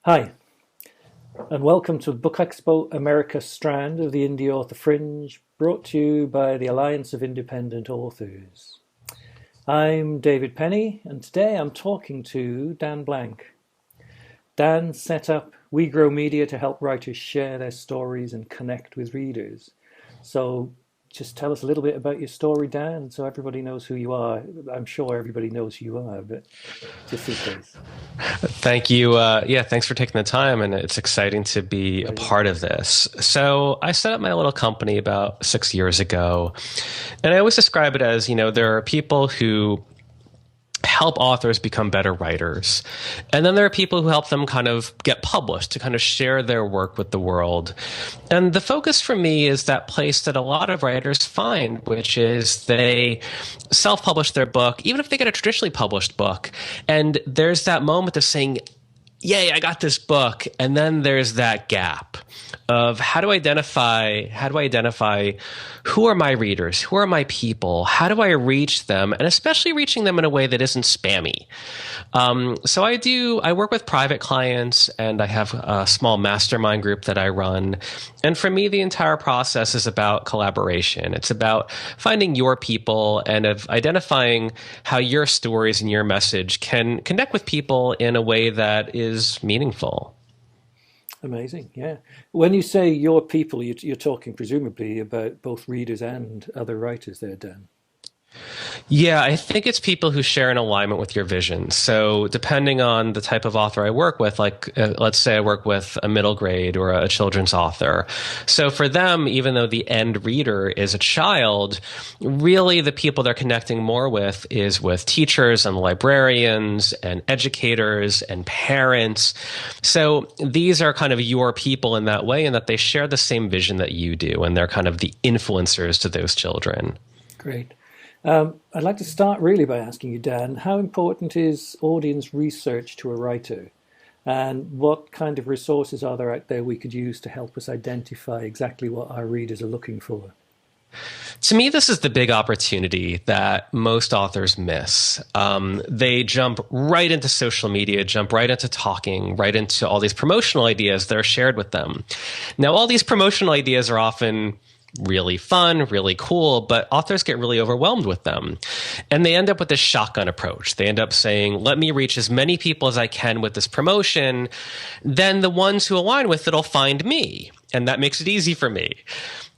Hi, and welcome to Book Expo America Strand of the Indie Author Fringe, brought to you by the Alliance of Independent Authors. I'm David Penny, and today I'm talking to Dan Blank. Dan set up We Grow Media to help writers share their stories and connect with readers. So just tell us a little bit about your story, Dan, so everybody knows who you are. I'm sure everybody knows who you are, but just in case. Thank you. Thanks for taking the time, and it's exciting to be a Pleasure. part of this. So, I set up my little company about 6 years ago, and I always describe it as, there are people who help authors become better writers. And then there are people who help them kind of get published to kind of share their work with the world. And the focus for me is that place that a lot of writers find, which is they self-publish their book, even if they get a traditionally published book. And there's that moment of saying, yay, I got this book. And then there's that gap of how do I identify who are my readers? Who are my people? How do I reach them? And especially reaching them in a way that isn't spammy. I work with private clients, and I have a small mastermind group that I run. And for me, the entire process is about collaboration. It's about finding your people and of identifying how your stories and your message can connect with people in a way that is meaningful. Amazing, yeah. When you say your people, you're talking presumably about both readers and other writers there, Dan. Yeah, I think it's people who share an alignment with your vision. So, depending on the type of author I work with, let's say I work with a middle grade or a children's author. So, for them, even though the end reader is a child, really the people they're connecting more with is with teachers and librarians and educators and parents. So, these are kind of your people in that way, in that they share the same vision that you do, and they're kind of the influencers to those children. Great. I'd like to start really by asking you, Dan, how important is audience research to a writer? And what kind of resources are there out there we could use to help us identify exactly what our readers are looking for? To me, this is the big opportunity that most authors miss. They jump right into social media, jump right into talking, right into all these promotional ideas that are shared with them. Now, all these promotional ideas are often really fun, really cool, but authors get really overwhelmed with them. And they end up with this shotgun approach. They end up saying, let me reach as many people as I can with this promotion. Then the ones who align with it will find me. And that makes it easy for me.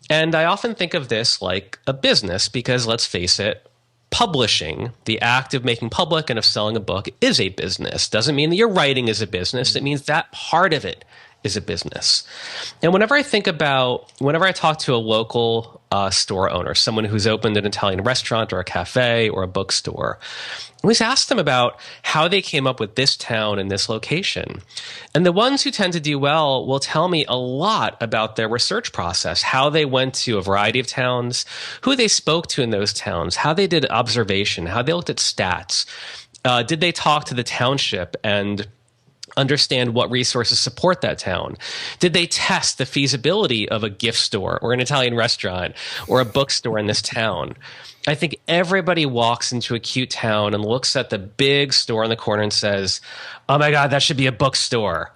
And I often think of this like a business because, let's face it, publishing, the act of making public and of selling a book, is a business. Doesn't mean that your writing is a business. It means that part of it is a business. And whenever I talk to a local store owner, someone who's opened an Italian restaurant or a cafe or a bookstore, I always ask them about how they came up with this town and this location. And the ones who tend to do well will tell me a lot about their research process, how they went to a variety of towns, who they spoke to in those towns, how they did observation, how they looked at stats. Did they talk to the township and understand what resources support that town? Did they test the feasibility of a gift store or an Italian restaurant or a bookstore in this town? I think everybody walks into a cute town and looks at the big store in the corner and says, oh my God, that should be a bookstore.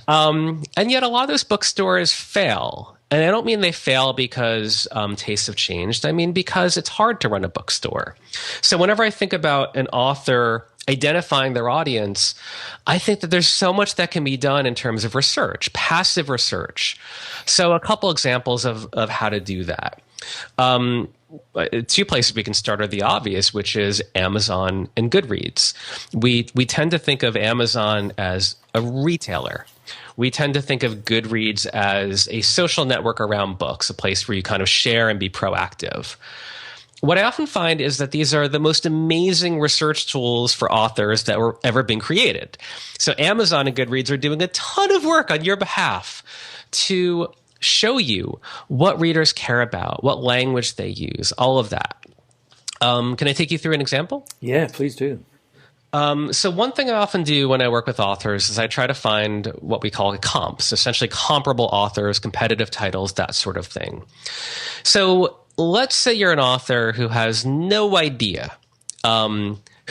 And yet a lot of those bookstores fail. And I don't mean they fail because tastes have changed. I mean because it's hard to run a bookstore. So whenever I think about an author identifying their audience, I think that there's so much that can be done in terms of research, passive research. So a couple examples of how to do that. Two places we can start are the obvious, which is Amazon and Goodreads. We tend to think of Amazon as a retailer. We tend to think of Goodreads as a social network around books, a place where you kind of share and be proactive. What I often find is that these are the most amazing research tools for authors that were ever been created. So Amazon and Goodreads are doing a ton of work on your behalf to show you what readers care about, what language they use, all of that. Can I take you through an example? Yeah, please do. So one thing I often do when I work with authors is I try to find what we call comps, essentially comparable authors, competitive titles, that sort of thing. So let's say you're an author who has no idea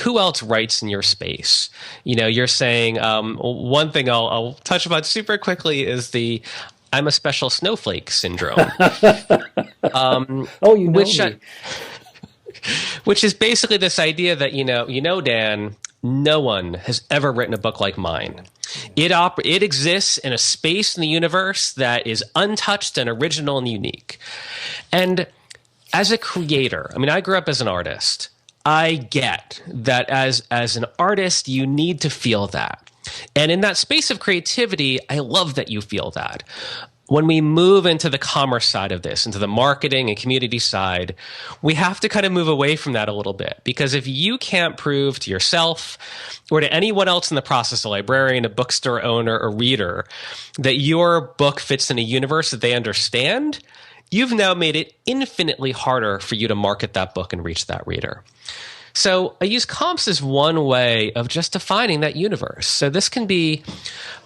who else writes in your space? You're saying one thing I'll touch upon super quickly is the I'm a special snowflake syndrome. Oh, you know me. Which is basically this idea that, Dan, no one has ever written a book like mine. It exists in a space in the universe that is untouched and original and unique. And as a creator, I grew up as an artist. I get that as an artist, you need to feel that. And in that space of creativity, I love that you feel that. When we move into the commerce side of this, into the marketing and community side, we have to kind of move away from that a little bit. Because if you can't prove to yourself or to anyone else in the process, a librarian, a bookstore owner, a reader, that your book fits in a universe that they understand, you've now made it infinitely harder for you to market that book and reach that reader. So I use comps as one way of just defining that universe. So this can be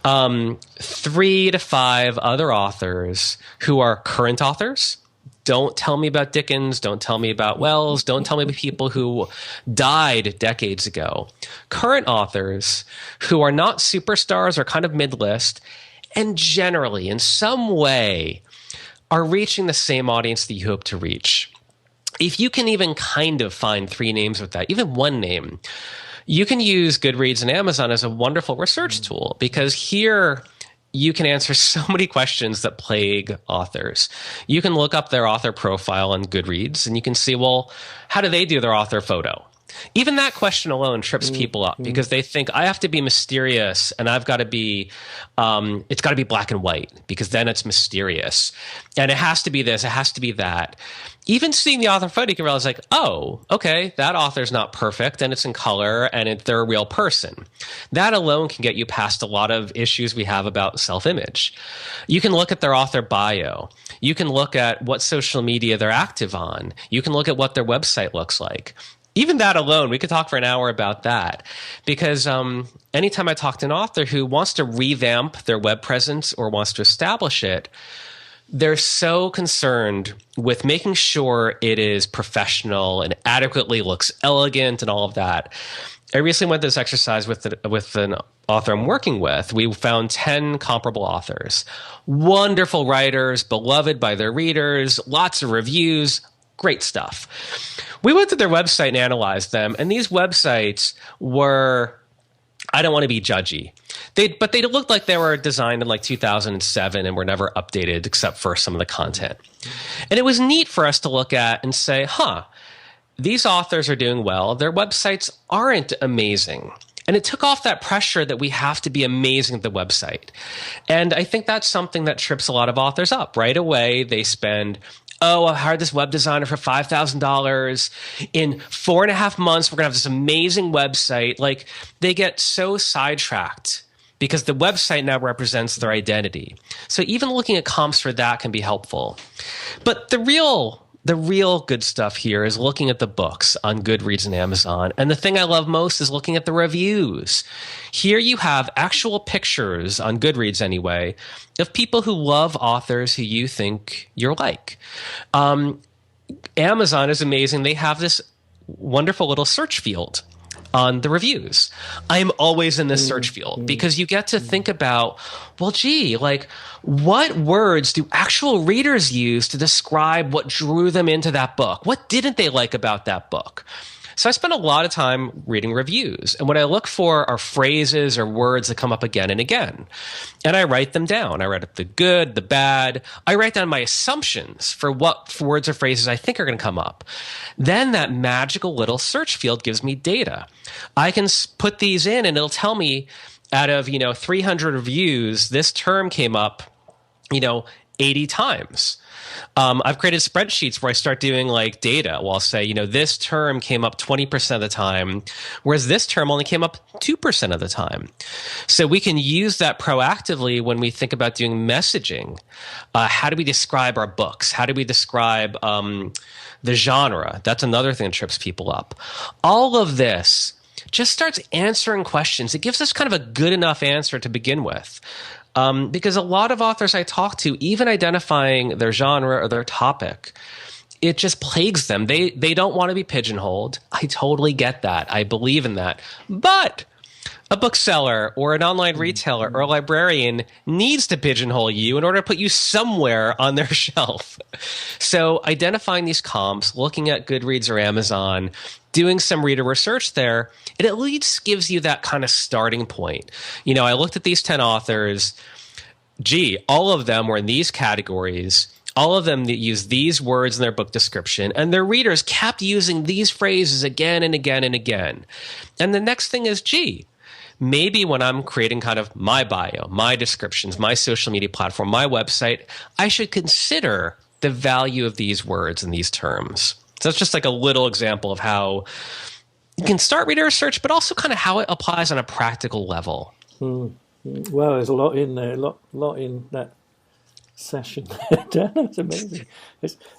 3 to 5 other authors who are current authors. Don't tell me about Dickens. Don't tell me about Wells. Don't tell me about people who died decades ago. Current authors who are not superstars or kind of mid-list and generally in some way are reaching the same audience that you hope to reach. If you can even kind of find 3 names with that, even 1 name, you can use Goodreads and Amazon as a wonderful research tool, because here you can answer so many questions that plague authors. You can look up their author profile on Goodreads and you can see, well, how do they do their author photo? Even that question alone trips people up because they think I have to be mysterious and I've got to be, it's got to be black and white because then it's mysterious. And it has to be this, it has to be that. Even seeing the author photo, you can realize like, oh, okay, that author's not perfect and it's in color and they're a real person. That alone can get you past a lot of issues we have about self-image. You can look at their author bio. You can look at what social media they're active on. You can look at what their website looks like. Even that alone, we could talk for an hour about that, because anytime I talk to an author who wants to revamp their web presence or wants to establish it, they're so concerned with making sure it is professional and adequately looks elegant and all of that. I recently went through this exercise with an author I'm working with. We found 10 comparable authors, wonderful writers, beloved by their readers, lots of reviews, great stuff. We went to their website and analyzed them, and these websites were, I don't want to be judgy, but they looked like they were designed in like 2007 and were never updated except for some of the content. And it was neat for us to look at and say, these authors are doing well. Their websites aren't amazing. And it took off that pressure that we have to be amazing at the website. And I think that's something that trips a lot of authors up. Right away, they spend, I hired this web designer for $5,000. In 4.5 months, we're going to have this amazing website. Like, they get so sidetracked because the website now represents their identity. So even looking at comps for that can be helpful. But the real good stuff here is looking at the books on Goodreads and Amazon. And the thing I love most is looking at the reviews. Here you have actual pictures, on Goodreads anyway, of people who love authors who you think you're like. Amazon is amazing. They have this wonderful little search field on the reviews. I'm always in this search field because you get to think about, well, gee, like, what words do actual readers use to describe what drew them into that book? What didn't they like about that book? So I spend a lot of time reading reviews. And what I look for are phrases or words that come up again and again. And I write them down. I write up the good, the bad. I write down my assumptions for what words or phrases I think are going to come up. Then that magical little search field gives me data. I can put these in and it'll tell me out of, 300 reviews, this term came up, 80 times. I've created spreadsheets where I start doing like data. Well, I'll say, this term came up 20% of the time, whereas this term only came up 2% of the time. So we can use that proactively when we think about doing messaging. How do we describe our books? How do we describe the genre? That's another thing that trips people up. All of this just starts answering questions. It gives us kind of a good enough answer to begin with. Because a lot of authors I talk to, even identifying their genre or their topic, it just plagues them. They don't want to be pigeonholed. I totally get that. I believe in that. But a bookseller or an online retailer or a librarian needs to pigeonhole you in order to put you somewhere on their shelf. So identifying these comps, looking at Goodreads or Amazon, doing some reader research there, it at least gives you that kind of starting point. You know, I looked at these 10 authors. Gee, all of them were in these categories. All of them that use these words in their book description, and their readers kept using these phrases again and again and again. And the next thing is, gee, maybe when I'm creating kind of my bio, my descriptions, my social media platform, my website, I should consider the value of these words and these terms. So that's just like a little example of how you can start reader research, but also kind of how it applies on a practical level. Well, there's a lot in there, a lot in that session. That's amazing.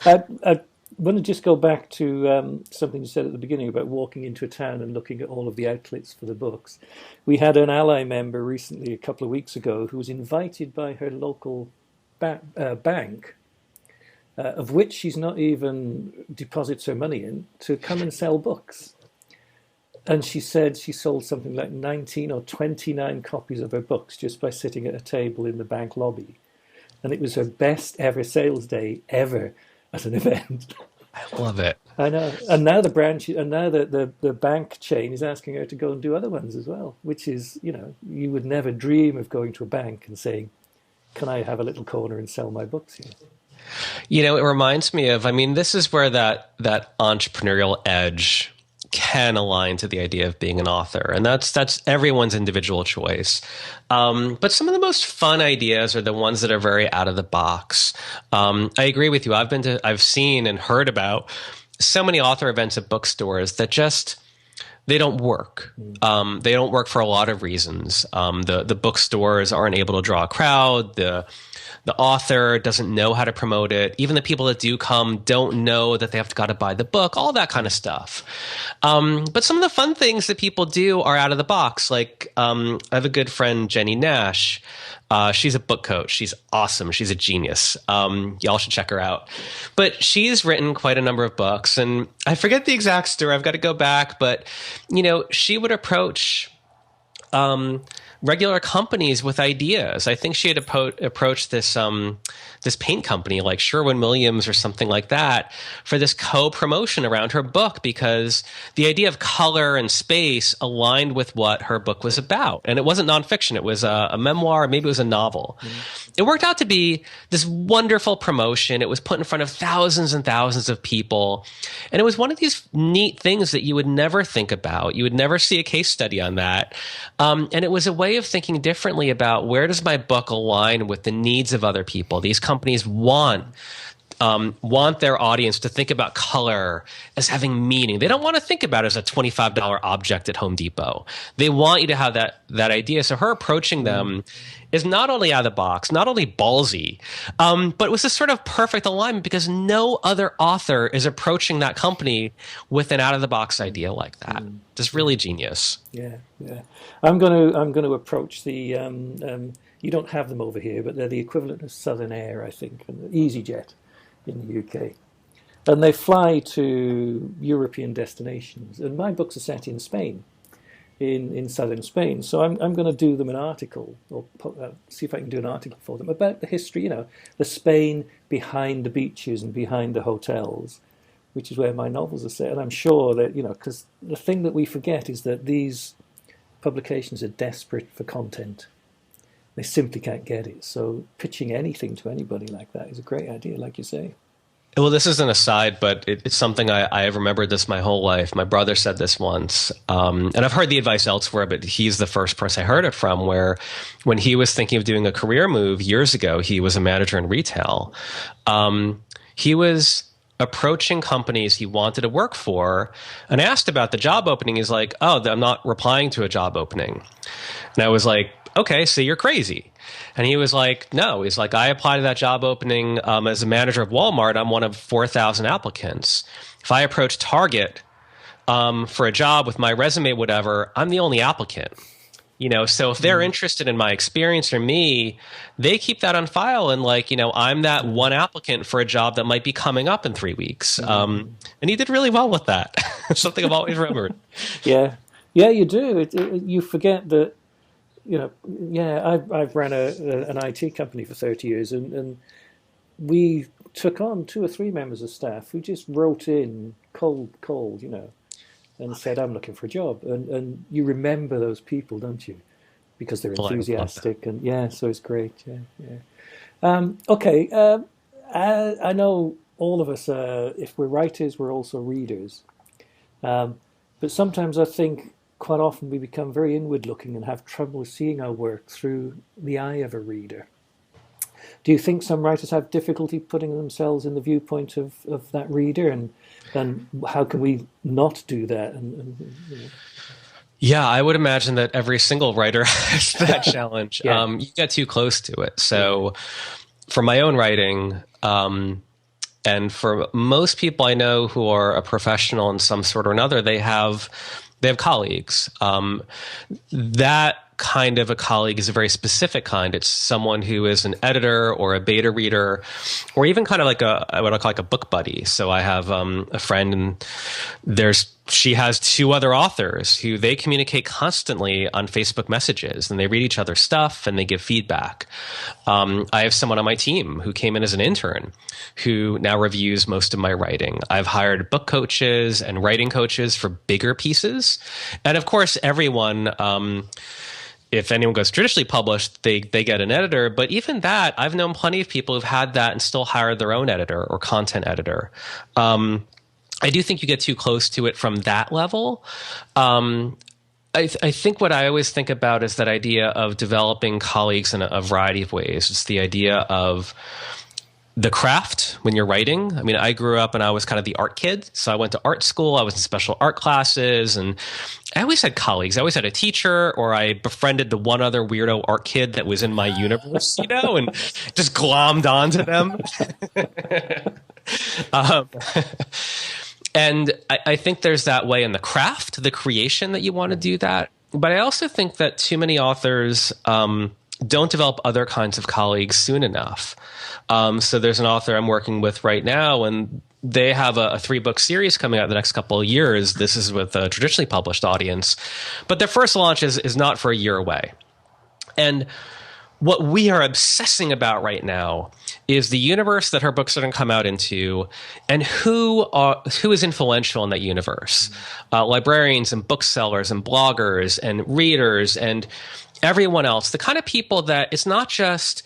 I want to just go back to something you said at the beginning about walking into a town and looking at all of the outlets for the books. We had an ALLi member recently, a couple of weeks ago, who was invited by her local bank, of which she's not even deposits her money in, to come and sell books. And she said she sold something like 19 or 29 copies of her books just by sitting at a table in the bank lobby. And it was her best ever sales day ever at an event. I love it. I know. And now the branch, and now the bank chain is asking her to go and do other ones as well, which is, you know, you would never dream of going to a bank and saying, can I have a little corner and sell my books here? You know, it reminds me of, I mean, this is where that entrepreneurial edge can align to the idea of being an author. And that's everyone's individual choice. But some of the most fun ideas are the ones that are very out of the box. I agree with you. I've seen and heard about so many author events at bookstores that just, they don't work. They don't work for a lot of reasons. The bookstores aren't able to draw a crowd. The author doesn't know how to promote it. Even the people that do come don't know that they have got to buy the book, all that kind of stuff. But some of the fun things that people do are out of the box. Like I have a good friend, Jenny Nash. She's a book coach. She's awesome. She's a genius. Y'all should check her out. But she's written quite a number of books. And I forget the exact story. I've got to go back. But, you know, she would approach regular companies with ideas. I think she had approached this paint company like Sherwin-Williams or something like that for this co-promotion around her book, because the idea of color and space aligned with what her book was about. And it wasn't nonfiction. It was a memoir. Maybe it was a novel. It worked out to be this wonderful promotion. It was put in front of thousands and thousands of people. And it was one of these neat things that you would never think about. You would never see a case study on that. And it was a way of thinking differently about, where does my book align with the needs of other people? These companies want their audience to think about color as having meaning. They don't want to think about it as a $25 object at Home Depot. They want you to have that idea. So her approaching them is not only out of the box, not only ballsy, but it was this sort of perfect alignment, because no other author is approaching that company with an out of the box idea like that. Just really genius. Yeah. I'm going to approach the. You don't have them over here, but they're the equivalent of Southern Air, I think, and EasyJet in the UK. And they fly to European destinations. And my books are set in Spain, in southern Spain. So I'm going to do them an article, or see if I can do an article for them about the history, you know, the Spain behind the beaches and behind the hotels, which is where my novels are set. And I'm sure that, you know, because the thing that we forget is that these publications are desperate for content. They simply can't get it. So pitching anything to anybody like that is a great idea, like you say. Well, this is an aside, but it's something I have remembered this my whole life. My brother said this once, and I've heard the advice elsewhere, but he's the first person I heard it from, where when he was thinking of doing a career move years ago, he was a manager in retail. He was approaching companies he wanted to work for and asked about the job opening. He's like, oh, I'm not replying to a job opening. And I was like, okay, so you're crazy. And he was like, no. He's like, I applied to that job opening as a manager of Walmart. I'm one of 4,000 applicants. If I approach Target for a job with my resume, whatever, I'm the only applicant. So if they're interested in my experience or me, they keep that on file. And I'm that one applicant for a job that might be coming up in 3 weeks. And he did really well with that. Something I've always remembered. Yeah, you do. You forget that, I've ran an IT company for 30 years, and we took on 2 or 3 members of staff who just wrote in cold, and said, I'm looking for a job. And you remember those people, don't you? Because they're enthusiastic. And so it's great. Okay. I know all of us, if we're writers, we're also readers. But sometimes I think quite often we become very inward looking and have trouble seeing our work through the eye of a reader. Do you think some writers have difficulty putting themselves in the viewpoint of that reader? And how can we not do that? Yeah, I would imagine that every single writer has that challenge. You get too close to it. So for my own writing, and for most people I know who are a professional in some sort or another, they have colleagues. That kind of a colleague is a very specific kind. It's someone who is an editor or a beta reader, or even kind of like what I call like a book buddy. So I have a friend, and she has 2 other authors who they communicate constantly on Facebook messages, and they read each other's stuff and they give feedback. I have someone on my team who came in as an intern who now reviews most of my writing. I've hired book coaches and writing coaches for bigger pieces. And of course, everyone, if anyone goes traditionally published, they get an editor. But even that, I've known plenty of people who've had that and still hired their own editor or content editor. I do think you get too close to it from that level. I think what I always think about is that idea of developing colleagues in a variety of ways. It's the idea of the craft when you're writing. I mean, I grew up and I was kind of the art kid. So I went to art school. I was in special art classes, and I always had colleagues. I always had a teacher, or I befriended the one other weirdo art kid that was in my universe, and just glommed onto them. And I think there's that way in the craft, the creation, that you want to do that. But I also think that too many authors don't develop other kinds of colleagues soon enough. So there's an author I'm working with right now, and they have a 3-book series coming out the next couple of years. This is with a traditionally published audience. But their first launch is not for a year away. And what we are obsessing about right now is the universe that her books are going to come out into, and who is influential in that universe. Librarians and booksellers and bloggers and readers and everyone else. The kind of people that it's not just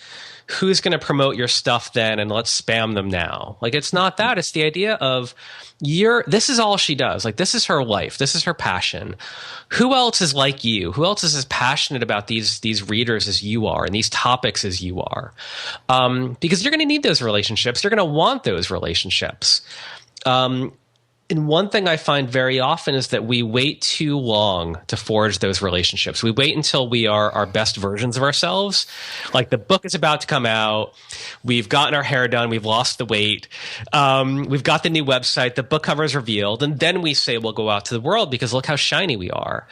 who's going to promote your stuff then and let's spam them now. Like, it's not that. It's the idea of this is all she does. Like, this is her life. This is her passion. Who else is like you? Who else is as passionate about these readers as you are and these topics as you are? Because you're going to need those relationships. You're going to want those relationships. And one thing I find very often is that we wait too long to forge those relationships. We wait until we are our best versions of ourselves. Like, the book is about to come out. We've gotten our hair done. We've lost the weight. We've got the new website. The book cover is revealed. And then we say we'll go out to the world because look how shiny we are.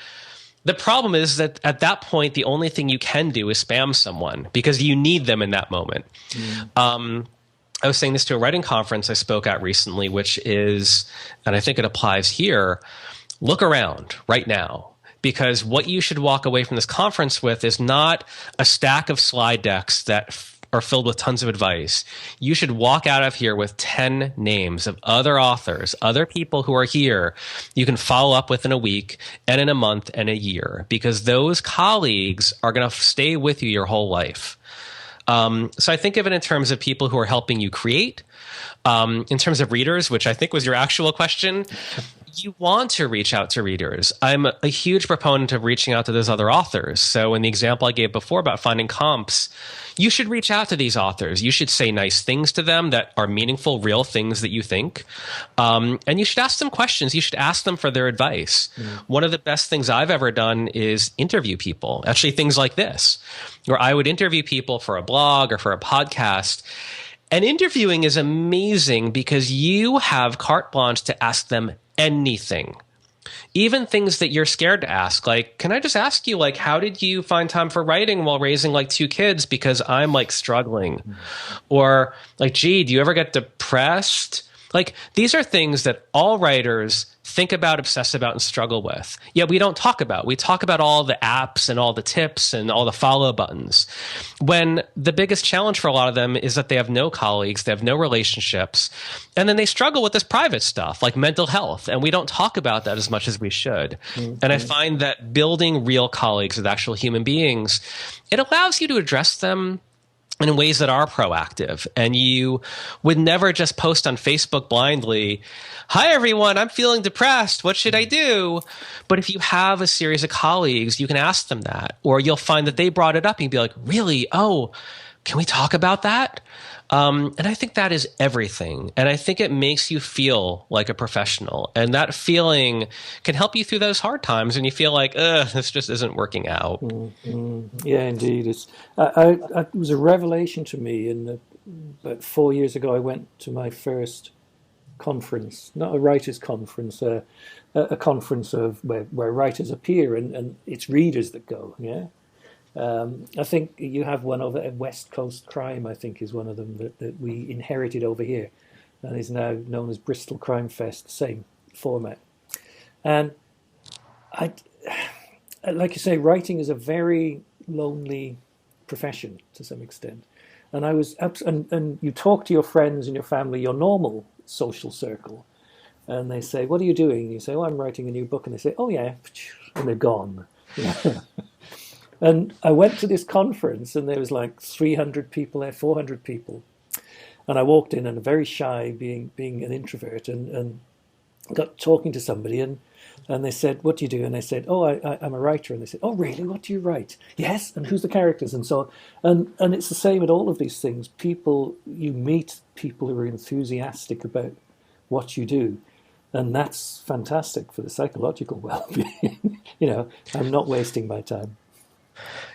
The problem is that at that point, the only thing you can do is spam someone because you need them in that moment. I was saying this to a writing conference I spoke at recently, which is, and I think it applies here, look around right now. Because what you should walk away from this conference with is not a stack of slide decks that are filled with tons of advice. You should walk out of here with 10 names of other authors, other people who are here you can follow up with in a week and in a month and a year, because those colleagues are going to stay with you your whole life. So I think of it in terms of people who are helping you create. In terms of readers, which I think was your actual question, you want to reach out to readers. I'm a huge proponent of reaching out to those other authors. So in the example I gave before about finding comps, you should reach out to these authors. You should say nice things to them that are meaningful, real things that you think. And you should ask them questions. You should ask them for their advice. One of the best things I've ever done is interview people. Actually, things like this, where I would interview people for a blog or for a podcast. And interviewing is amazing because you have carte blanche to ask them anything. even things that you're scared to ask. Like, can I just ask you, like, how did you find time for writing while raising like 2 kids? Because I'm like struggling. Or like, gee, do you ever get depressed? Like, these are things that all writers think about, obsess about, and struggle with. Yet we don't talk about. We talk about all the apps and all the tips and all the follow buttons. When the biggest challenge for a lot of them is that they have no colleagues, they have no relationships, and then they struggle with this private stuff like mental health. And we don't talk about that as much as we should. And I find that building real colleagues with actual human beings, it allows you to address them in ways that are proactive. And you would never just post on Facebook blindly, "Hi, everyone, I'm feeling depressed. What should I do?" But if you have a series of colleagues, you can ask them that. Or you'll find that they brought it up and you'll be like, "Really? Oh, can we talk about that?" And I think that is everything. And I think it makes you feel like a professional. And that feeling can help you through those hard times when you feel like, this just isn't working out. Yeah, indeed. It was a revelation to me. About 4 years ago, I went to my first conference, not a writers' conference, a conference of where writers appear and it's readers that go. Yeah. I think you have one over at West Coast Crime, I think, is one of them that we inherited over here and is now known as Bristol Crime Fest, same format. And like you say, writing is a very lonely profession to some extent. And and you talk to your friends and your family, your normal social circle, and they say, "What are you doing?" And you say, "Oh, I'm writing a new book." And they say, "Oh yeah," and they're gone. And I went to this conference and there was like 300 people there, 400 people. And I walked in and very shy, being an introvert, and got talking to somebody and they said, "What do you do?" And I said, "Oh, I'm a writer." And they said, "Oh, really? What do you write?" "Yes, and who's the characters?" And so on. And it's the same at all of these things. You meet people who are enthusiastic about what you do. And that's fantastic for the psychological well-being. I'm not wasting my time.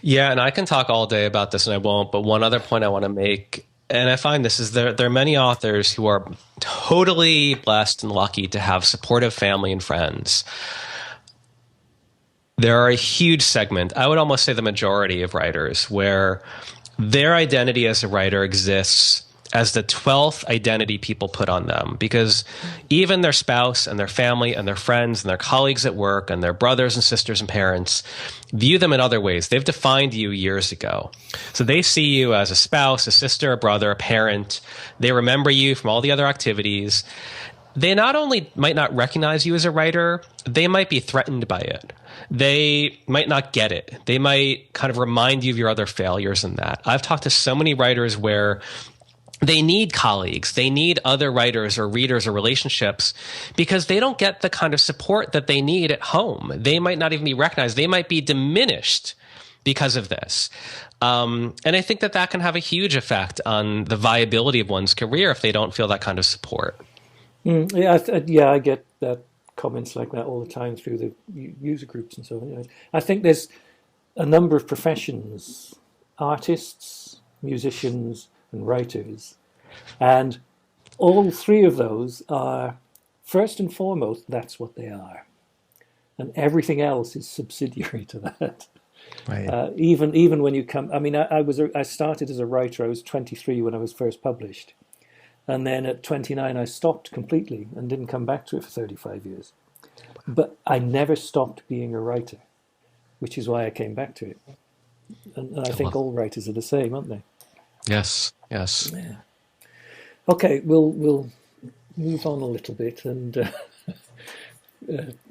Yeah, and I can talk all day about this, and I won't. But one other point I want to make, and I find this is there are many authors who are totally blessed and lucky to have supportive family and friends. There are a huge segment, I would almost say the majority of writers, where their identity as a writer exists as the 12th identity people put on them, because even their spouse and their family and their friends and their colleagues at work and their brothers and sisters and parents view them in other ways. They've defined you years ago. So they see you as a spouse, a sister, a brother, a parent. They remember you from all the other activities. They not only might not recognize you as a writer, they might be threatened by it. They might not get it. They might kind of remind you of your other failures in that. I've talked to so many writers where they need colleagues, they need other writers or readers or relationships because they don't get the kind of support that they need at home. They might not even be recognized. They might be diminished because of this. And I think that can have a huge effect on the viability of one's career if they don't feel that kind of support. I get that comments like that all the time through the user groups and so on. I think there's a number of professions, artists, musicians, and writers, and all three of those are, first and foremost, that's what they are, and everything else is subsidiary to that. Right. Even when you come, I started as a writer. I was 23 when I was first published, and then at 29 I stopped completely and didn't come back to it for 35 years. But I never stopped being a writer, which is why I came back to it. And I think all writers are the same, aren't they? Yes. Yeah. Okay, we'll move on a little bit and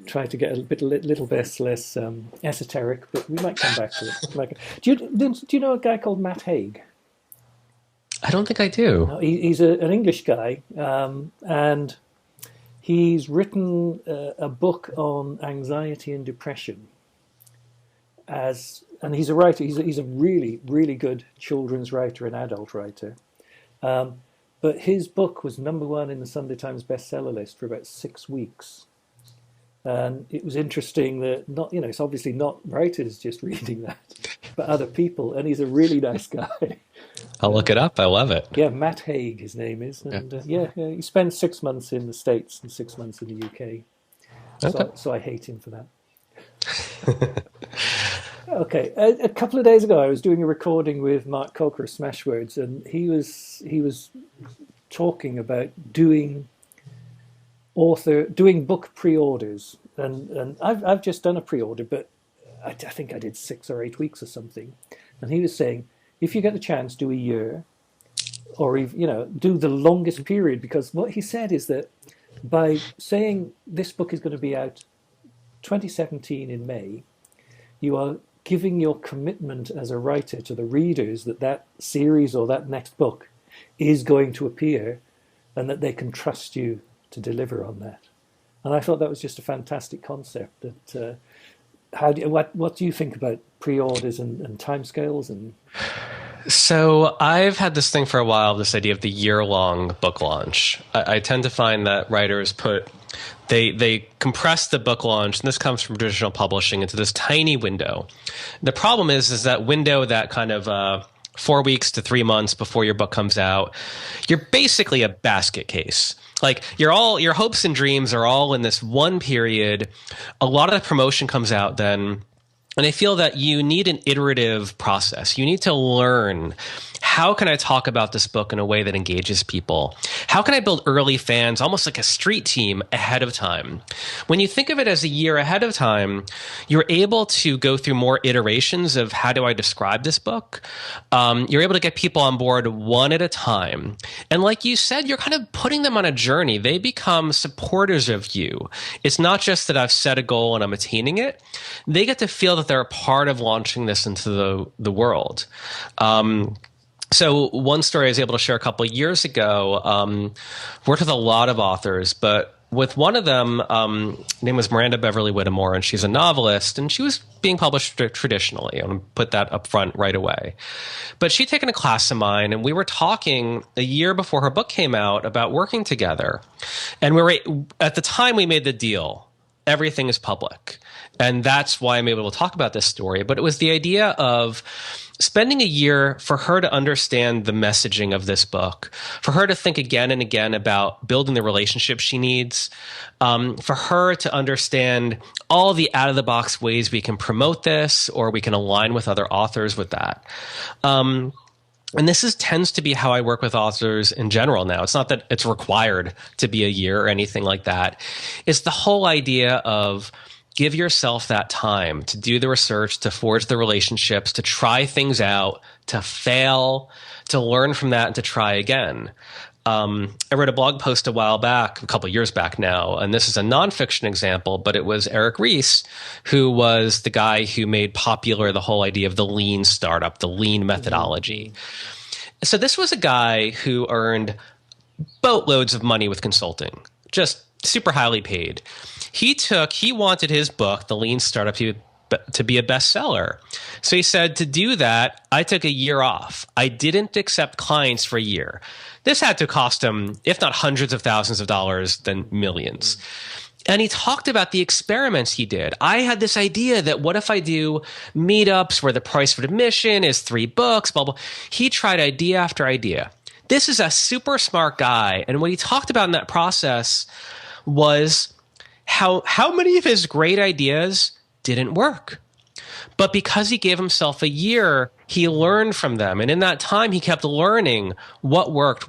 try to get a little bit less esoteric, but we might come back to it. Do you know a guy called Matt Haig? I don't think I do. No, he's an English guy, and he's written a book on anxiety and depression. And he's a writer. He's a really, really good children's writer and adult writer. But his book was #1 in the Sunday Times bestseller list for about 6 weeks. And it was interesting that it's obviously not writers just reading that, but other people. And he's a really nice guy. I'll look it up. I love it. Yeah, Matt Haig, his name is. And he spent 6 months in the States and 6 months in the UK. Okay. So I hate him for that. Okay, a couple of days ago, I was doing a recording with Mark Coker of Smashwords, and he was talking about doing book pre-orders, and I've just done a pre-order, but I think I did 6 or 8 weeks or something, and he was saying if you get the chance, do a year, or do the longest period, because what he said is that by saying this book is going to be out 2017 in May, you are giving your commitment as a writer to the readers that that series or that next book is going to appear, and that they can trust you to deliver on that. And I thought that was just a fantastic concept. That what do you think about pre-orders and timescales and? So I've had this thing for a while, this idea of the year-long book launch. I tend to find that writers they compress the book launch, and this comes from traditional publishing, into this tiny window. The problem is that window, that kind of 4 weeks to 3 months before your book comes out, you're basically a basket case. Like your hopes and dreams are all in this one period. A lot of the promotion comes out then. And I feel that you need an iterative process. You need to learn, how can I talk about this book in a way that engages people? How can I build early fans, almost like a street team, ahead of time? When you think of it as a year ahead of time, you're able to go through more iterations of how do I describe this book? You're able to get people on board one at a time. And like you said, you're kind of putting them on a journey. They become supporters of you. It's not just that I've set a goal and I'm attaining it. They get to feel that they're a part of launching this into the world. So one story I was able to share a couple of years ago, worked with a lot of authors, but with one of them, her name was Miranda Beverly Whittemore, and she's a novelist, and she was being published traditionally. I'm going to put that up front right away. But she'd taken a class of mine, and we were talking a year before her book came out about working together. And at the time we made the deal, everything is public. And that's why I'm able to talk about this story. But it was the idea of spending a year for her to understand the messaging of this book, for her to think again and again about building the relationship she needs, for her to understand all the out-of-the-box ways we can promote this, or we can align with other authors with that. And this tends to be how I work with authors in general now. It's not that it's required to be a year or anything like that. It's the whole idea of give yourself that time to do the research, to forge the relationships, to try things out, to fail, to learn from that, and to try again. I wrote a blog post a while back, a couple of years back now, and this is a nonfiction example, but it was Eric Ries, who was the guy who made popular the whole idea of the lean startup, the lean methodology. So this was a guy who earned boatloads of money with consulting, just super highly paid. He wanted his book, The Lean Startup, to be a bestseller. So he said, to do that, I took a year off. I didn't accept clients for a year. This had to cost him, if not hundreds of thousands of dollars, then millions. And he talked about the experiments he did. I had this idea that what if I do meetups where the price for admission is 3 books, blah, blah. He tried idea after idea. This is a super smart guy. And what he talked about in that process was how many of his great ideas didn't work. But because he gave himself a year, he learned from them. And in that time, he kept learning what worked.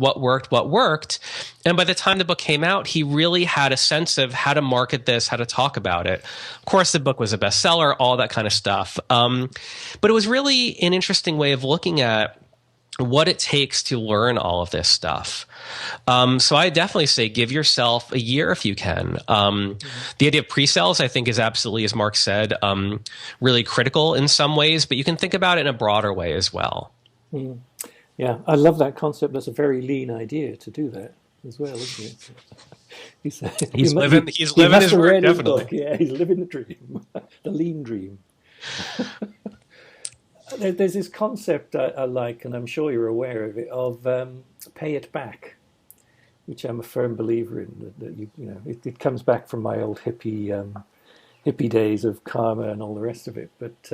And by the time the book came out, he really had a sense of how to market this, how to talk about it. Of course, the book was a bestseller, all that kind of stuff. But it was really an interesting way of looking at what it takes to learn all of this stuff. So I definitely say give yourself a year if you can. The idea of pre-sales, I think, is absolutely, as Mark said, really critical in some ways, but you can think about it in a broader way as well. Yeah, I love that concept. That's a very lean idea to do that as well, isn't it? He's living his word, definitely. Yeah, he's living the dream, the lean dream. There's this concept I like, and I'm sure you're aware of it, of pay it back, which I'm a firm believer in. That it comes back from my old hippie days of karma and all the rest of it. But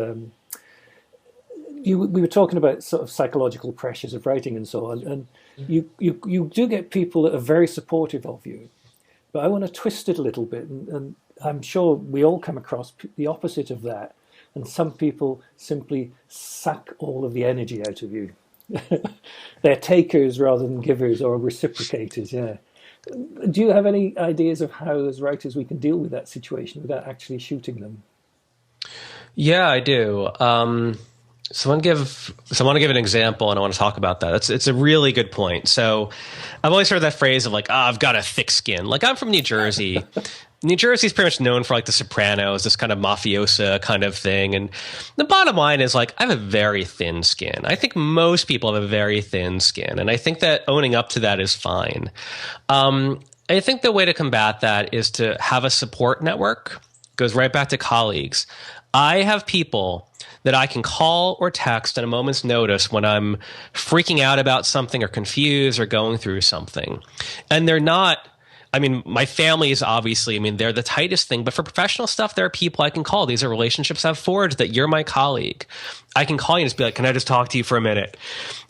we were talking about sort of psychological pressures of writing and so on, and you do get people that are very supportive of you. But I want to twist it a little bit and I'm sure we all come across the opposite of that. And some people simply suck all of the energy out of you. They're takers rather than givers or reciprocators, yeah. Do you have any ideas of how, as writers, we can deal with that situation without actually shooting them? Yeah, I do. So I want to give an example, and I want to talk about that. It's a really good point. So I've always heard that phrase of like, oh, I've got a thick skin. Like I'm from New Jersey. New Jersey is pretty much known for like The Sopranos, this kind of mafiosa kind of thing. And the bottom line is like, I have a very thin skin. I think most people have a very thin skin. And I think that owning up to that is fine. I think the way to combat that is to have a support network. Goes right back to colleagues. I have people that I can call or text at a moment's notice when I'm freaking out about something or confused or going through something. And they're not, I mean, my family is obviously, I mean, they're the tightest thing, but for professional stuff, there are people I can call. These are relationships I've forged that you're my colleague. I can call you and just be like, can I just talk to you for a minute?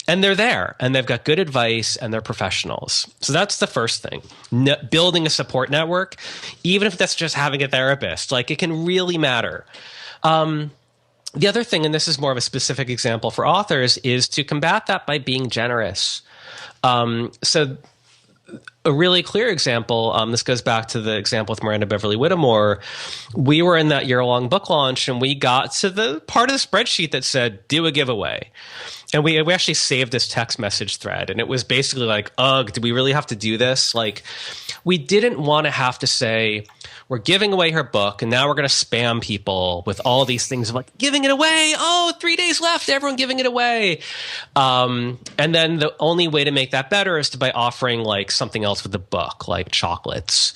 And they're there and they've got good advice and they're professionals. So that's the first thing. Building a support network, even if that's just having a therapist, like it can really matter. The other thing, and this is more of a specific example for authors, is to combat that by being generous. So a really clear example, this goes back to the example with Miranda Beverly Whittemore. We were in that year-long book launch, and we got to the part of the spreadsheet that said, do a giveaway. And we actually saved this text message thread, and it was basically like, ugh, do we really have to do this? Like, we didn't want to have to say, we're giving away her book, and now we're going to spam people with all these things of like, giving it away. Oh, 3 days left, everyone giving it away. And then the only way to make that better is by offering like something else with the book, like chocolates.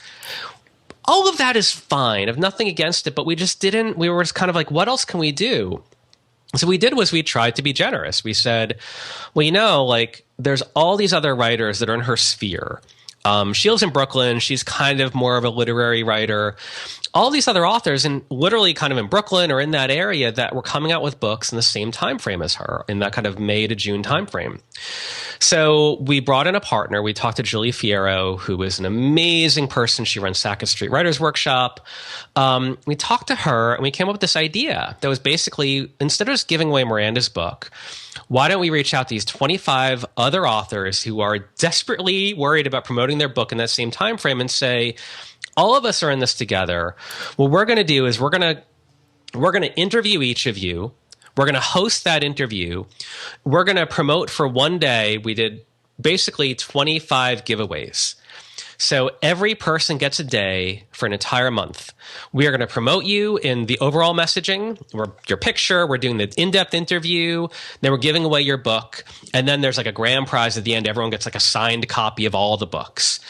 All of that is fine. I have nothing against it, but we were just kind of like, what else can we do? So we did was we tried to be generous. We said, well, like there's all these other writers that are in her sphere. She lives in Brooklyn. She's kind of more of a literary writer. All these other authors, and literally kind of in Brooklyn or in that area, that were coming out with books in the same time frame as her, in that kind of May to June time frame. So we brought in a partner. We talked to Julie Fierro, who is an amazing person. She runs Sackett Street Writers Workshop. We talked to her, and we came up with this idea that was basically, instead of just giving away Miranda's book, why don't we reach out to these 25 other authors who are desperately worried about promoting their book in that same time frame and say, all of us are in this together. What we're going to do is we're going to interview each of you. We're going to host that interview. We're going to promote for one day. We did basically 25 giveaways. So every person gets a day for an entire month. We are going to promote you in the overall messaging, your picture. We're doing the in-depth interview. Then we're giving away your book. And then there's like a grand prize at the end. Everyone gets like a signed copy of all the books.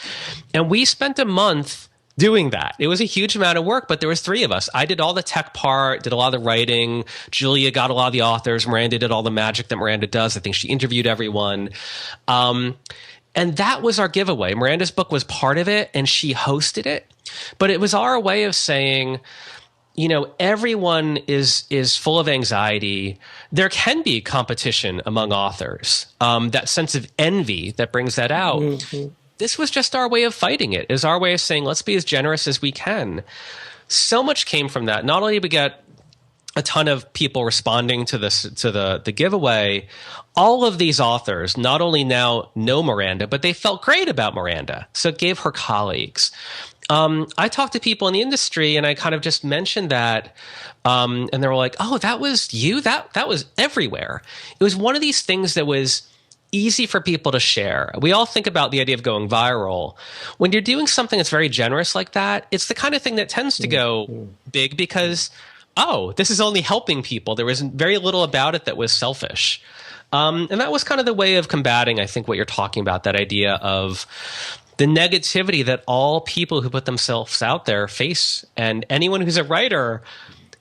And we spent a month doing that. It was a huge amount of work, but there was 3 of us. I did all the tech part, did a lot of the writing. Julia got a lot of the authors. Miranda did all the magic that Miranda does. I think she interviewed everyone. And that was our giveaway. Miranda's book was part of it, and she hosted it. But it was our way of saying, everyone is full of anxiety. There can be competition among authors. That sense of envy that brings that out. Mm-hmm. This was just our way of fighting it. It was our way of saying, let's be as generous as we can. So much came from that. Not only did we get a ton of people responding to the giveaway, all of these authors not only now know Miranda, but they felt great about Miranda. So it gave her colleagues. I talked to people in the industry, and I kind of just mentioned that, and they were like, oh, that was you? That was everywhere. It was one of these things that was easy for people to share. We all think about the idea of going viral. When you're doing something that's very generous like that, it's the kind of thing that tends to go big because, oh, this is only helping people. There was very little about it that was selfish. And that was kind of the way of combating, I think, what you're talking about, that idea of the negativity that all people who put themselves out there face. And anyone who's a writer,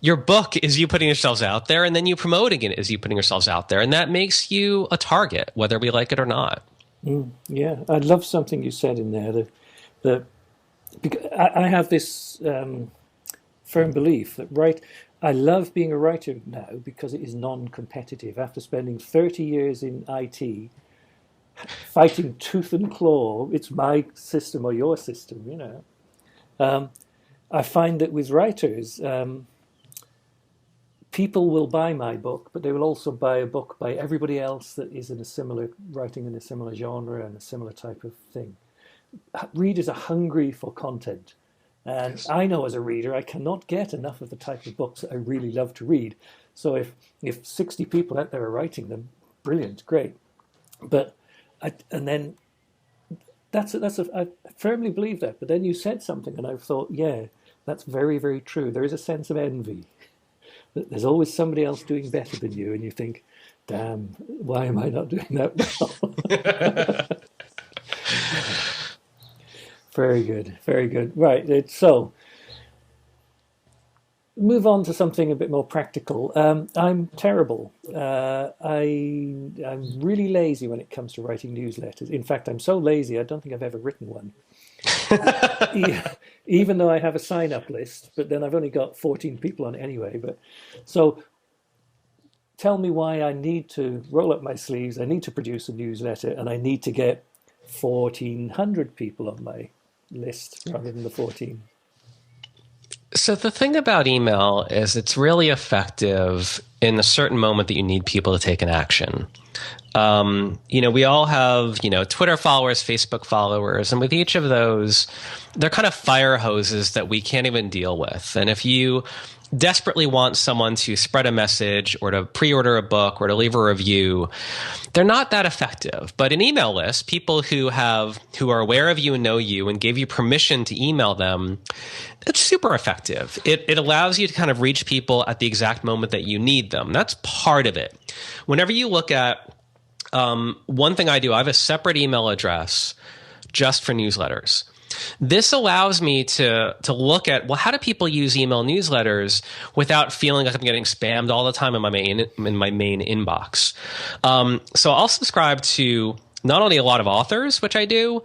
your book is you putting yourselves out there, and then you promoting it is you putting yourselves out there. And that makes you a target, whether we like it or not. Yeah, I love something you said in there. I have this firm belief that I love being a writer now because it is non-competitive. After spending 30 years in IT, fighting tooth and claw, it's my system or your system, I find that with writers, people will buy my book, but they will also buy a book by everybody else that is in a similar writing in a similar genre and a similar type of thing. Readers are hungry for content. And I know as a reader, I cannot get enough of the type of books that I really love to read. So if 60 people out there are writing them, brilliant, great. But and then I firmly believe that. But then you said something, and I thought, yeah, that's very, very true. There is a sense of envy. There's always somebody else doing better than you, and you think, damn, why am I not doing that well? Very good, very good. Right, so move on to something a bit more practical. I'm terrible. I'm really lazy when it comes to writing newsletters. In fact, I'm so lazy, I don't think I've ever written one. Even though I have a sign-up list, but then I've only got 14 people on it anyway. But so tell me why I need to roll up my sleeves, I need to produce a newsletter, and I need to get 1,400 people on my list rather than the 14. So the thing about email is it's really effective in a certain moment that you need people to take an action. We all have, Twitter followers, Facebook followers, and with each of those, they're kind of fire hoses that we can't even deal with. And if you desperately want someone to spread a message or to pre-order a book or to leave a review, they're not that effective. But an email list, people who are aware of you and know you and gave you permission to email them, it's super effective. It allows you to kind of reach people at the exact moment that you need them. That's part of it. Whenever you look at one thing I do, I have a separate email address just for newsletters. This allows me to look at, well, how do people use email newsletters without feeling like I'm getting spammed all the time in my main inbox? So I'll subscribe to not only a lot of authors, which I do,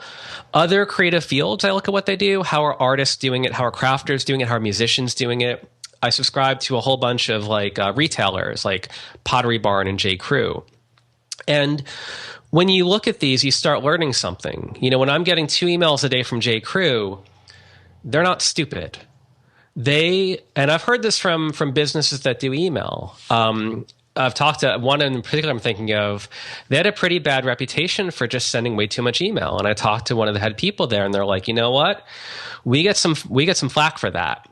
other creative fields. I look at what they do. How are artists doing it? How are crafters doing it? How are musicians doing it? I subscribe to a whole bunch of retailers like Pottery Barn and J. Crew. And when you look at these, you start learning something. When I'm getting 2 emails a day from J. Crew, they're not stupid. And I've heard this from businesses that do email. I've talked to one in particular I'm thinking of. They had a pretty bad reputation for just sending way too much email. And I talked to one of the head people there, and they're like, you know what? We get some flack for that.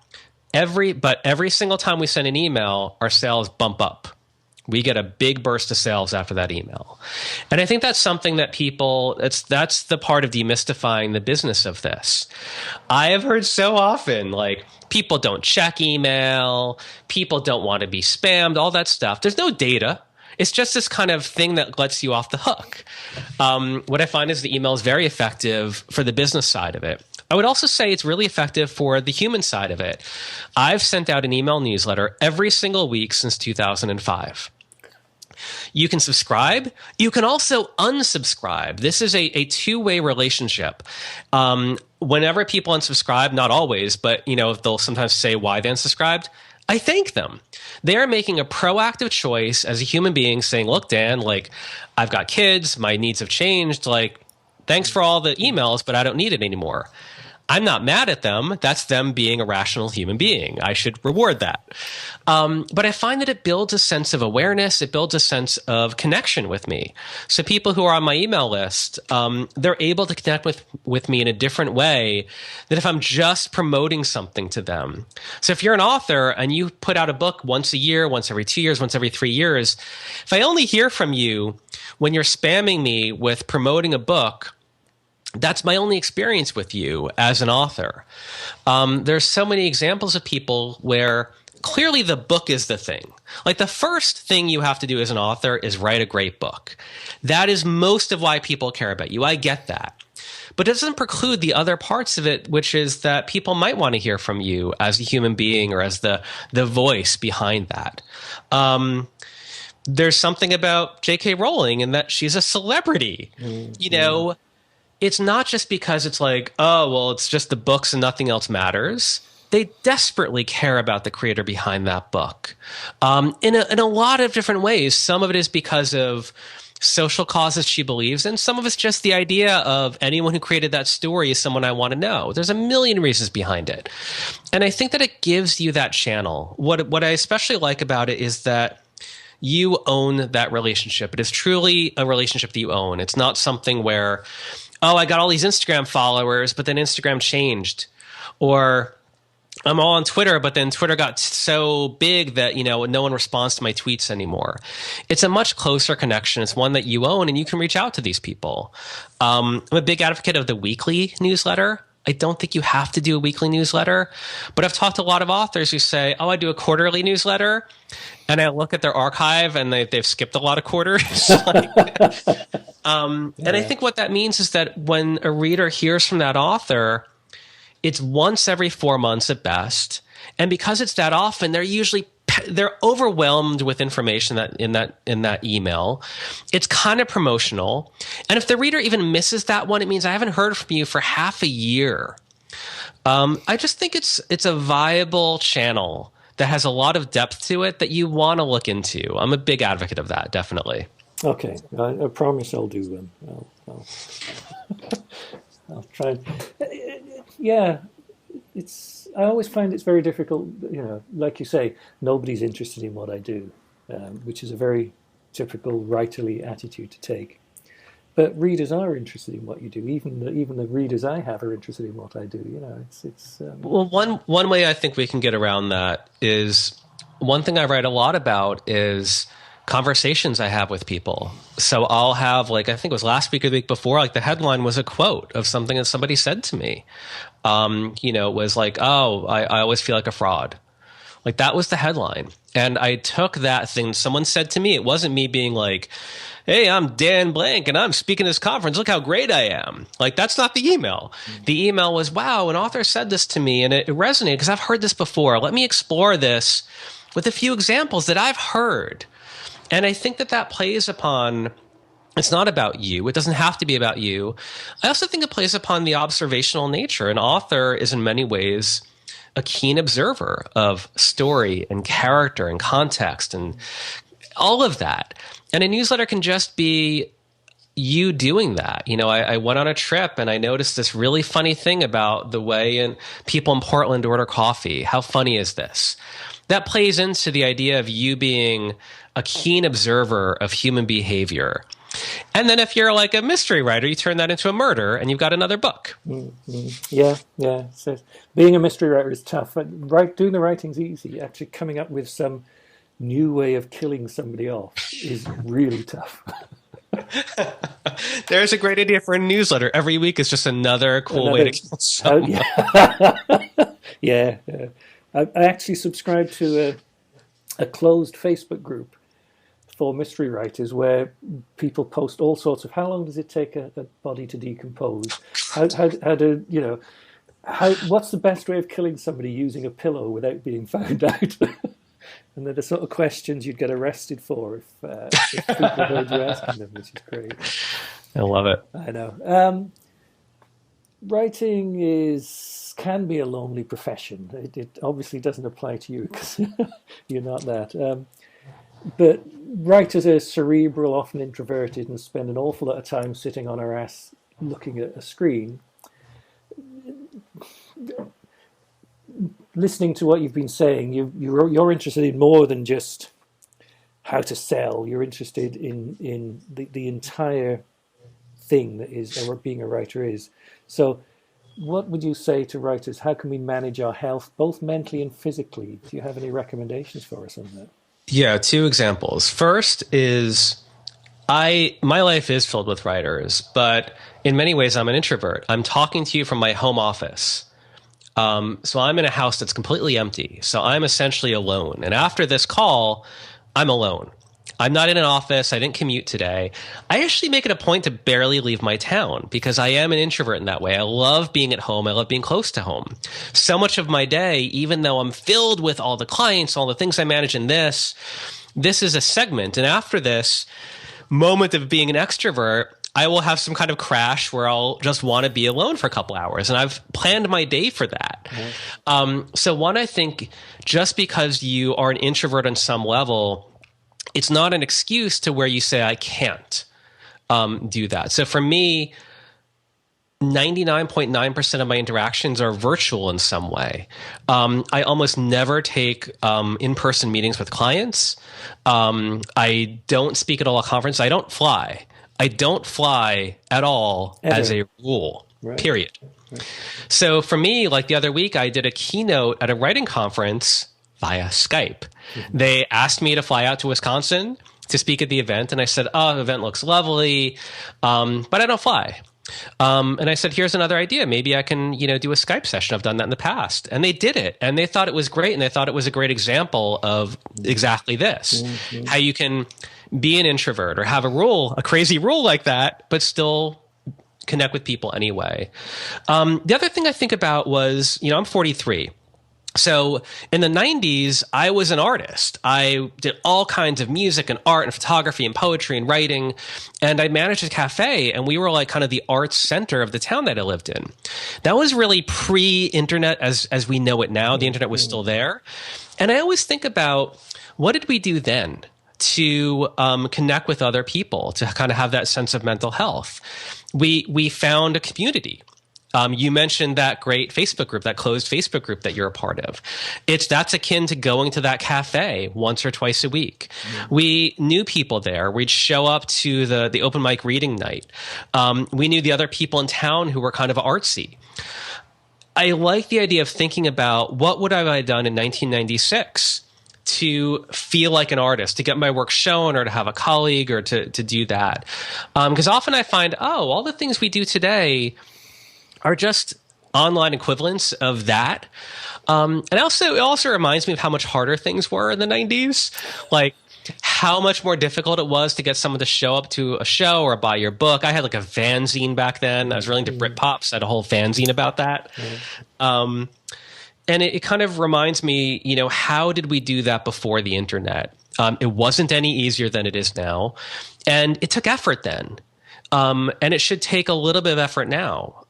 But every single time we send an email, our sales bump up. We get a big burst of sales after that email. And I think that's something that that's the part of demystifying the business of this. I have heard so often, people don't check email, people don't want to be spammed, all that stuff. There's no data. It's just this kind of thing that lets you off the hook. What I find is the email is very effective for the business side of it. I would also say it's really effective for the human side of it. I've sent out an email newsletter every single week since 2005. You can subscribe. You can also unsubscribe. This is a two-way relationship. Whenever people unsubscribe, not always, but they'll sometimes say why they unsubscribed, I thank them. They are making a proactive choice as a human being saying, look, Dan, I've got kids, my needs have changed, thanks for all the emails, but I don't need it anymore. I'm not mad at them. That's them being a rational human being. I should reward that. But I find that it builds a sense of awareness. It builds a sense of connection with me. So people who are on my email list, they're able to connect with me in a different way than if I'm just promoting something to them. So if you're an author and you put out a book once a year, once every 2 years, once every 3 years, if I only hear from you when you're spamming me with promoting a book, that's my only experience with you as an author. There's so many examples of people where clearly the book is the thing. The first thing you have to do as an author is write a great book. That is most of why people care about you. I get that. But it doesn't preclude the other parts of it, which is that people might want to hear from you as a human being or as the voice behind that. There's something about J.K. Rowling in that she's a celebrity. Mm-hmm. It's not just because it's it's just the books and nothing else matters. They desperately care about the creator behind that book in a lot of different ways. Some of it is because of social causes she believes in. Some of it's just the idea of anyone who created that story is someone I want to know. There's a million reasons behind it. And I think that it gives you that channel. What I especially like about it is that you own that relationship. It is truly a relationship that you own. It's not something where, oh, I got all these Instagram followers, but then Instagram changed. Or I'm all on Twitter, but then Twitter got so big that, no one responds to my tweets anymore. It's a much closer connection. It's one that you own, and you can reach out to these people. I'm a big advocate of the weekly newsletter. I don't think you have to do a weekly newsletter, but I've talked to a lot of authors who say, oh, I do a quarterly newsletter, and I look at their archive and they've skipped a lot of quarters. And I think what that means is that when a reader hears from that author, it's once every 4 months at best. And because it's that often, they're overwhelmed with information in that email. It's kind of promotional. And if the reader even misses that one, it means I haven't heard from you for half a year. I just think it's a viable channel that has a lot of depth to it that you want to look into. I'm a big advocate of that, definitely. Okay, I promise I'll do them. I'll try. Yeah, I always find it's very difficult. Like you say, nobody's interested in what I do, which is a very typical writerly attitude to take. But readers are interested in what you do. Even the readers I have are interested in what I do. Well, one way I think we can get around that is one thing I write a lot about is conversations I have with people. So I'll have, I think it was last week or the week before, the headline was a quote of something that somebody said to me. It was oh, I always feel like a fraud. That was the headline. And I took that thing someone said to me. It wasn't me being hey, I'm Dan Blank and I'm speaking at this conference. Look how great I am. That's not the email. The email was, wow, an author said this to me and it resonated because I've heard this before. Let me explore this with a few examples that I've heard. And I think that plays upon, it's not about you. It doesn't have to be about you. I also think it plays upon the observational nature. An author is in many ways a keen observer of story and character and context and all of that. And a newsletter can just be you doing that. I went on a trip and I noticed this really funny thing about the way people in Portland order coffee. How funny is this? That plays into the idea of you being a keen observer of human behavior. And then if you're a mystery writer, you turn that into a murder and you've got another book. Mm-hmm. Yeah. So being a mystery writer is tough. Doing the writing's easy. Actually coming up with some new way of killing somebody off is really tough. There's a great idea for a newsletter. Every week is just another cool way to kill someone. Yeah. I actually subscribe to a closed Facebook group for mystery writers where people post all sorts of how long does it take a body to decompose? What's the best way of killing somebody using a pillow without being found out? And they're the sort of questions you'd get arrested for if people heard you asking them, which is great. I love it. I know. Writing can be a lonely profession. It obviously doesn't apply to you because you're not that. But writers are cerebral, often introverted, and spend an awful lot of time sitting on our ass looking at a screen. Listening to what you've been saying, you're interested in more than just how to sell. You're interested in the entire thing that is what being a writer is. So what would you say to writers? How can we manage our health, both mentally and physically? Do you have any recommendations for us on that? Yeah, two examples. First is my life is filled with writers, but in many ways I'm an introvert. I'm talking to you from my home office. So I'm in a house that's completely empty. So I'm essentially alone. And after this call, I'm alone. I'm not in an office. I didn't commute today. I actually make it a point to barely leave my town because I am an introvert in that way. I love being at home. I love being close to home. So much of my day, even though I'm filled with all the clients, all the things I manage in this is a segment. And after this moment of being an extrovert, I will have some kind of crash where I'll just want to be alone for a couple hours. And I've planned my day for that. Mm-hmm. So one, I think just because you are an introvert on some level, it's not an excuse to where you say, I can't do that. So for me, 99.9% of my interactions are virtual in some way. I almost never take in-person meetings with clients. I don't speak at all at conferences. I don't fly. I don't fly at all as a rule, period. Right. So for me, like the other week, I did a keynote at a writing conference via Skype. Mm-hmm. They asked me to fly out to Wisconsin to speak at the event. And I said, oh, the event looks lovely, but I don't fly. And I said, here's another idea. Maybe I can, do a Skype session. I've done that in the past. And they did it. And they thought it was great. And they thought it was a great example of exactly this, how you can be an introvert or have a crazy rule like that, but still connect with people anyway. The other thing I think about was, I'm 43. So in the 90s, I was an artist. I did all kinds of music and art and photography and poetry and writing. And I managed a cafe, and we were like kind of the arts center of the town that I lived in. That was really pre-internet as we know it now. The internet was still there. And I always think about, what did we do then to connect with other people, to kind of have that sense of mental health? We found a community. You mentioned that great Facebook group, that closed Facebook group that you're a part of. That's akin to going to that cafe once or twice a week. Mm-hmm. We knew people there. We'd show up to the open mic reading night. We knew the other people in town who were kind of artsy. I like the idea of thinking about, what would I have done in 1996 to feel like an artist, to get my work shown, or to have a colleague, or to do that. Because often I find, all the things we do today are just online equivalents of that. And it also reminds me of how much harder things were in the 90s. Like, how much more difficult it was to get someone to show up to a show or buy your book. I had like a fanzine back then. I was really into Britpops. I had a whole fanzine about that. And it kind of reminds me, how did we do that before the internet? It wasn't any easier than it is now. And it took effort then. And it should take a little bit of effort now.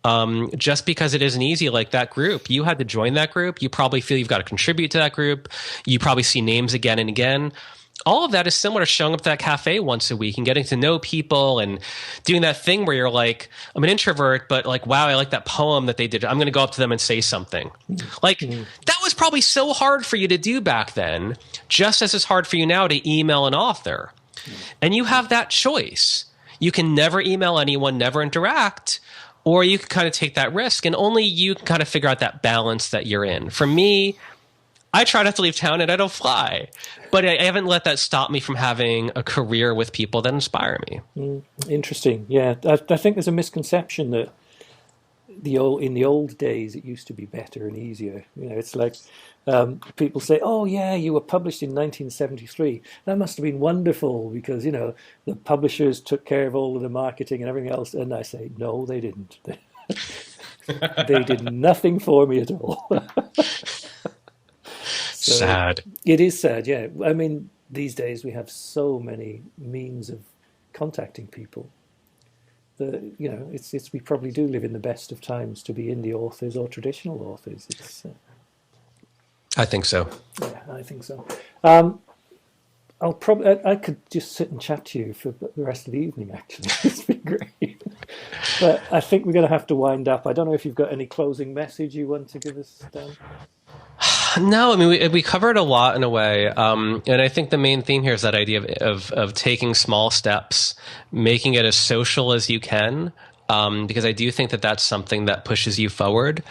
Just because it isn't easy, like that group, you had to join that group. You probably feel you've got to contribute to that group. You probably see names again and again. All of that is similar to showing up at that cafe once a week and getting to know people and doing that thing where you're like, I'm an introvert, but like, wow, I like that poem that they did. I'm going to go up to them and say something. Like, that was probably so hard for you to do back then, just as it's hard for you now to email an author. And you have that choice. You can never email anyone, never interact, or you can kind of take that risk, and only you can kind of figure out that balance that you're in. For me, I try not to leave town and I don't fly, but I haven't let that stop me from having a career with people that inspire me. Interesting. Yeah. I think there's a misconception that in the old days, it used to be better and easier. It's like, people say, oh yeah, you were published in 1973. That must have been wonderful because, the publishers took care of all of the marketing and everything else. And I say, no, they didn't. They did nothing for me at all. So, sad. It is sad, yeah. I mean, these days we have so many means of contacting people that, we probably do live in the best of times to be indie authors or traditional authors. I think so. Yeah, I think so. I could just sit and chat to you for the rest of the evening, actually. It's been great. But I think we're going to have to wind up. I don't know if you've got any closing message you want to give us, Dan? No, I mean, we covered a lot in a way. And I think the main theme here is that idea of taking small steps, making it as social as you can, because I do think that that's something that pushes you forward.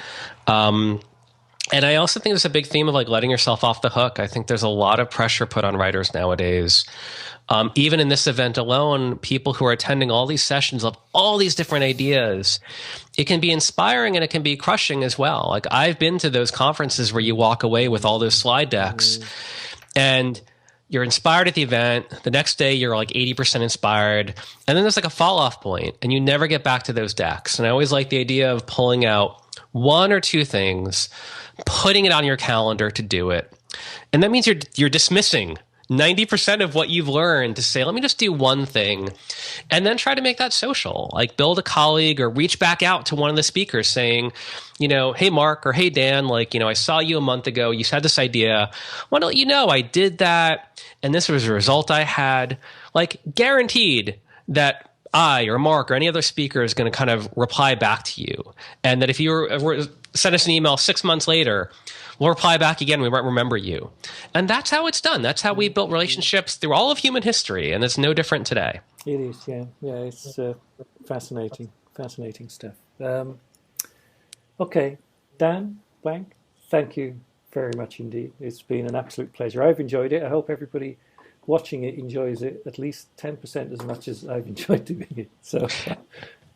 And I also think there's a big theme of like letting yourself off the hook. I think there's a lot of pressure put on writers nowadays. Even in this event alone, people who are attending all these sessions of all these different ideas, it can be inspiring and it can be crushing as well. Like, I've been to those conferences where you walk away with all those slide decks and you're inspired at the event. The next day you're like 80% inspired. And then there's like a fall off point and you never get back to those decks. And I always like the idea of pulling out one or two things, putting it on your calendar to do it. And that means you're dismissing 90% of what you've learned to say, let me just do one thing, and then try to make that social. Like build a colleague or reach back out to one of the speakers saying, hey, Mark, or hey, Dan, I saw you a month ago. You had this idea. Why don't you know I did that, and this was the result I had. Like guaranteed that I or Mark or any other speaker is going to kind of reply back to you. And that if you send us an email 6 months later, we'll reply back again. We might remember you. And that's how it's done. That's how we built relationships through all of human history. And it's no different today. It is, yeah. Yeah, it's fascinating stuff. Okay, Dan, Wang, thank you very much indeed. It's been an absolute pleasure. I've enjoyed it. I hope everybody watching it enjoys it at least 10% as much as I've enjoyed doing it. So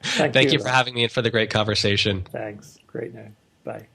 thank you for having me and for the great conversation. Thanks. Great now. Bye.